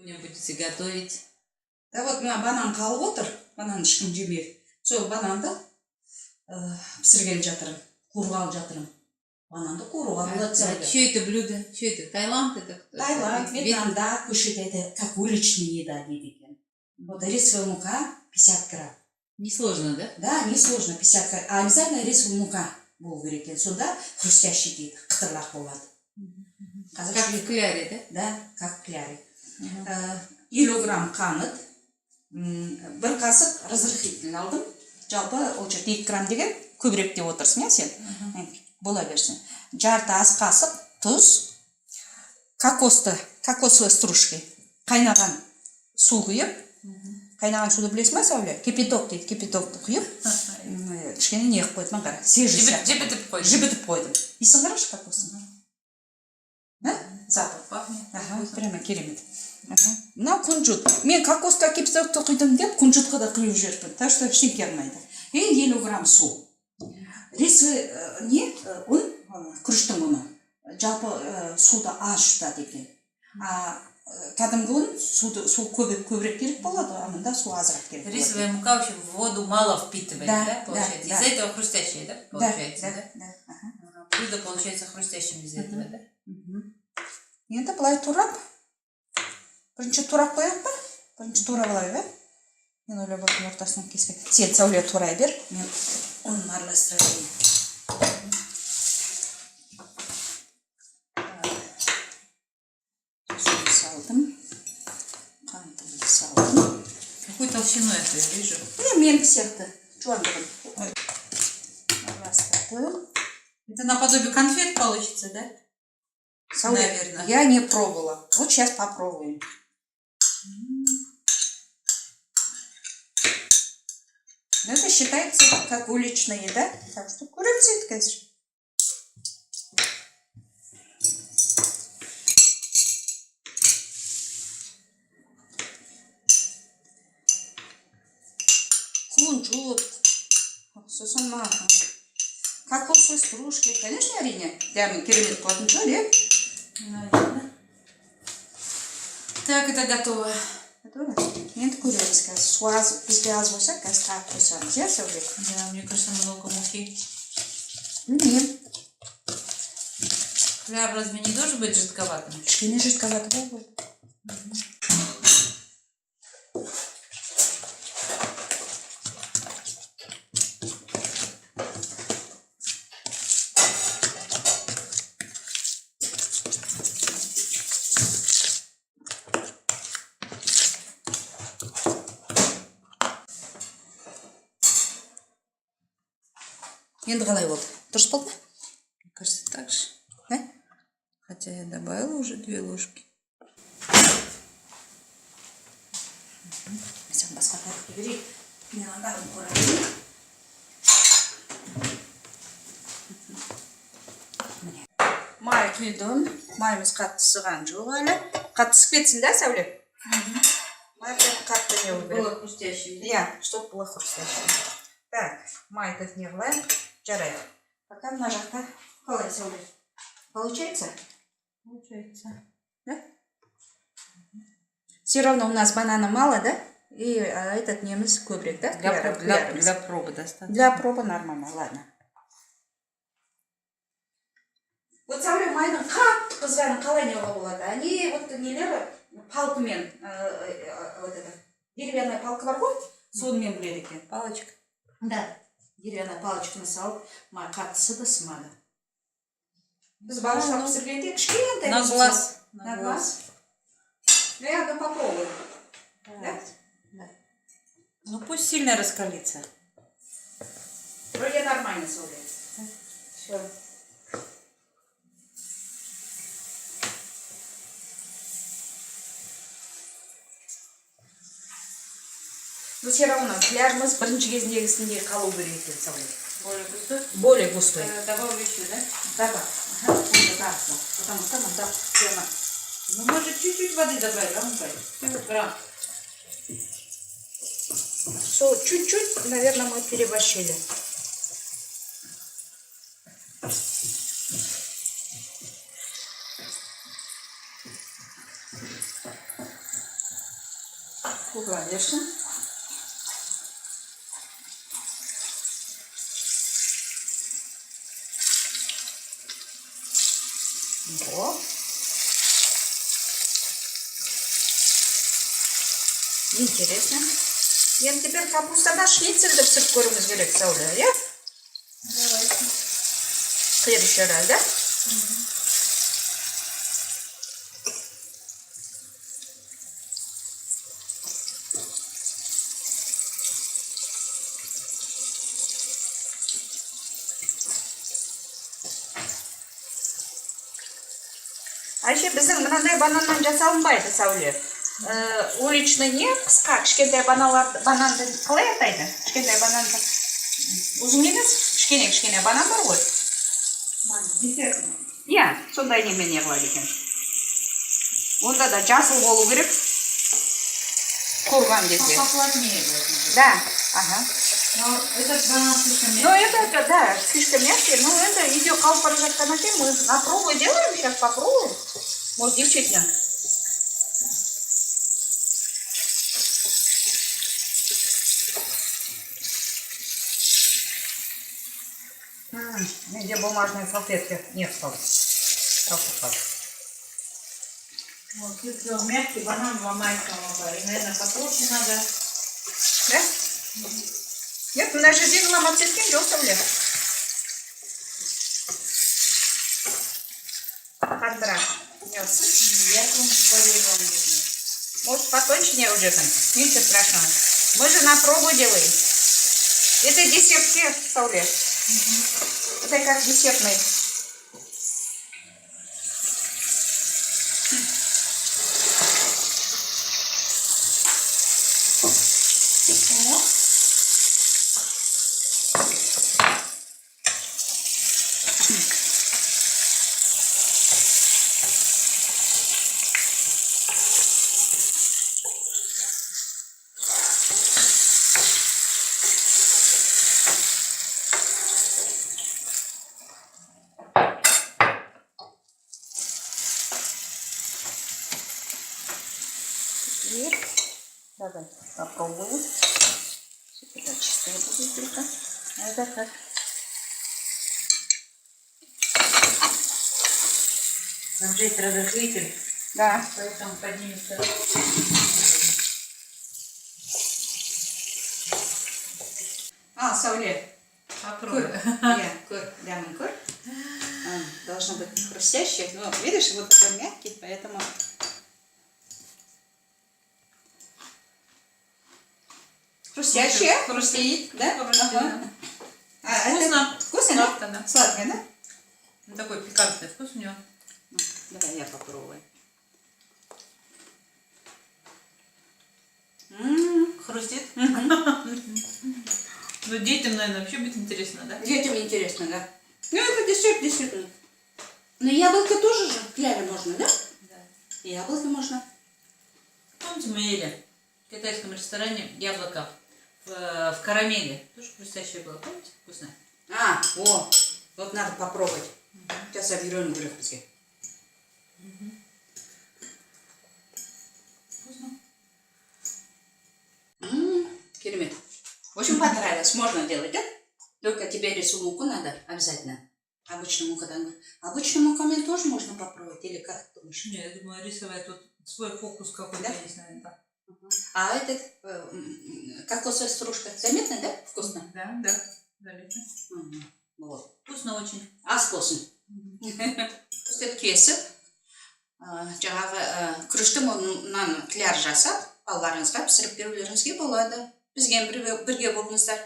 Сегодня будете готовить. Да вот мына банан қалып отыр, банан ешкім жемейді. Сол бананды пісірген жатырмын, қуырғалы жатырмын. Бананды қуыруға болады сәуде. Что это блюдо? Что это? Таиланд это кто? Таиланд, Вьетнамда көшеде это как уличная еда дейді екен. Вот рисовая мука 50 грамм. Несложно, да? Да, несложно, 50 грамм. А обязательно рисовая мука болу керек екен. Сонда хрустящий дейді, қытырлақ болады. Как в кляре, да? Да, как в кляре. 50 грамм қант, бір қасық разрыхлитель алдым. Жалпы ол жерде 2 грамм деген көбірек деп отырсың, сен? Бола берсін. Жарты ас қасық тұз, кокосовые стружки, қайнаған су құйып, қайнаған суды білесің ба, Сәуле? Кипяток дейді, кипятокты құйып, кішкене не қып қойдым, қара, свежий сияқты. Жібітіп қойдым. Жібітіп қойдым. Иісін қарашы кокостың. Запах. Пахнет. Прямо керемет. Мынау күнжут. Мен кокосқа кипятокты құйдым деп, күнжутқа да құйып жіберіппін. Так что ештеңе алмайды. 50 грамм су. Рисовый ұн, күріштің ұны. Жалпы суды аз жұтады екен. Кәдімгі ұн су көбірек керек болады, а мында су азырақ керек болады. Рисовая мука вообще воду мало впитывает, да, получается? Да. Из-за этого хрустящее, да, получается? Да. Блюдо получается хрустящим из-за этого, да? Енді былай турап. Бірінші турап қояқ па? Бірінші турап алайық, ә? Мен ойлап отырмын ортасынан кеспек. Сен Сәуле турай бер, мен ұнын араластыра берейін. Соны салдым. Қантымды салдым. Какой толщиной это я вижу? Менікі сияқты. Жуандығын. Араластырдым. Это наподобие конфет получится, да? Наверное. Я не пробовала. Вот сейчас попробуем. Но это считается как уличная еда. Так что курица, конечно. Кунжут. Сосын маған. Кокосовые стружки. Конечно, әрине. Дәмін керемет қылатын шығар, иә? Наверное. Так, это готово. Готово? Енді көреміз қазір. Бізге аз болса, қазір тағы қосамыз, иә, Сәуле? Да, мне кажется, много муки. Білмеймін. Кляр разве не должен быть жидковатым? Кішкене жидковаты болады. Енді қалай болды? Дұрыс болды ма? Мне кажется, так же. Хотя я добавила уже 2 ложки. Сен басқа тәртіпке берейік. Мен андағын қорайын. Май құйдым. Майымыз қатты сыған жоқ әлі. Қатты сып кетсін, да, Сәуле? Май қатты не болу керек. Было хрустящим. Я, чтобы было хрустящим. Так, майды не қылайық. Жарайды. Пока мына жақта қалай, Сәуле? Получается? Получается. Да? Все равно у нас банана мало, да? И этот немец көбірек, да? Для пробы достаточно. Для пробы нормально, ладно. Вот Сәуле майдың қатты қызғанын қалай неуға болады? Они вот нелері палкымен, вот это, деревянная палка бар ғой? Сонымен біледі екен. Палочка. Да. Деревянная палочканы салып, май қатты сыды сымады. Біз балышқа пісіргенде кішкентай. На глаз. На глаз. Ну, я попробую. Да? Да. Ну, пусть сильно раскалится. Вроде нормально, Сәуле. Все. Но все равно клярмыз бірінші кезіндегісінде қалу керек екен, Сәуле. Более густой? Более густой. Добавлю еще, да? Добавь. Ага, он добавится. Потому что мы так прямо. Ну, может, чуть-чуть воды добавить, а? 50 грамм. Все, чуть-чуть, наверное, мы переборщили. Куға берсін. О. Интересно. Енді теперь капустада шницельді пісіріп көруіміз керек, Сәуле, иә? Давайте. В следующий раз, да? Айше, біздің мынандай бананнан жасалынбайды, Сәуле. Уличный не қысқа, кішкентай бананды қалай атайды? Кішкентай бананды ұзын емес, кішкене банан бар ғой. Иә, сондай немен не қылады екен. Онда да жасыл болу керек. Қорған кезде. Поплотнее. Да, ага. Но этот банан слишком Ну это, да, слишком мягкий. Ну это идет қалып бара жатқаннан кейін мы на пробу делаем, сейчас попробуем. Может, действительно. Где бумажные салфетки? Нет, стал. Вот, если он мягкий, банан ломать надо. И, наверное, попроще надо. Да? Нет, мына жерден ломать кеткен жоқ, Сәуле. Қандырақ. Я помню, полезно. Может, потоньше не уже там. Ничего страшного. Мы же на пробу делаем. Это десертки, Сәуле. Это как десертный. Теперь давай попробуем. Это чистые будут только. Это как. Там же есть разогреватель, Да. поэтому поднимется. Сәуле. Попробуй. Кур. Должно быть хрустящее. Но видишь, вот это мягкий, поэтому. Хрустящее? Хрустит. Да? Хрустит. Ага. Вкусно. Вкусно, да? Сладко, да. Сладкое, да? Ну, такой пикантный вкус у него. Давай я попробую. Хрустит. Ну, детям, наверное, вообще будет интересно, да? Детям интересно, да? Ну, это десерт, действительно. Но яблоко тоже же в кляре можно, да? Да. Яблоко можно. Помните, мы ели в китайском ресторане яблоко в карамели? Тоже хрустящее было, помните? Вкусно. Вот надо попробовать. Сейчас я беру на греховке. Вкусно. Керемет. Очень понравилось. Можно делать, да? Только тебе рисунку надо обязательно. Обычную муку там. Обычную муками тоже можно попробовать. Или как ты думаешь? Не, я думаю, рисовая тут свой фокус какой-то Да? есть, наверное, да. А этот кокосовая стружка. Заметно, да? Вкусно? Да, да. Заметно. Вот. Вкусно очень. Вкусно. Үстіп кесіп, жаңағы күріштің орнынан кляр жасап, балаларыңызға пісіріп берулеріңізге болады. Бізге бірге болыңыздар.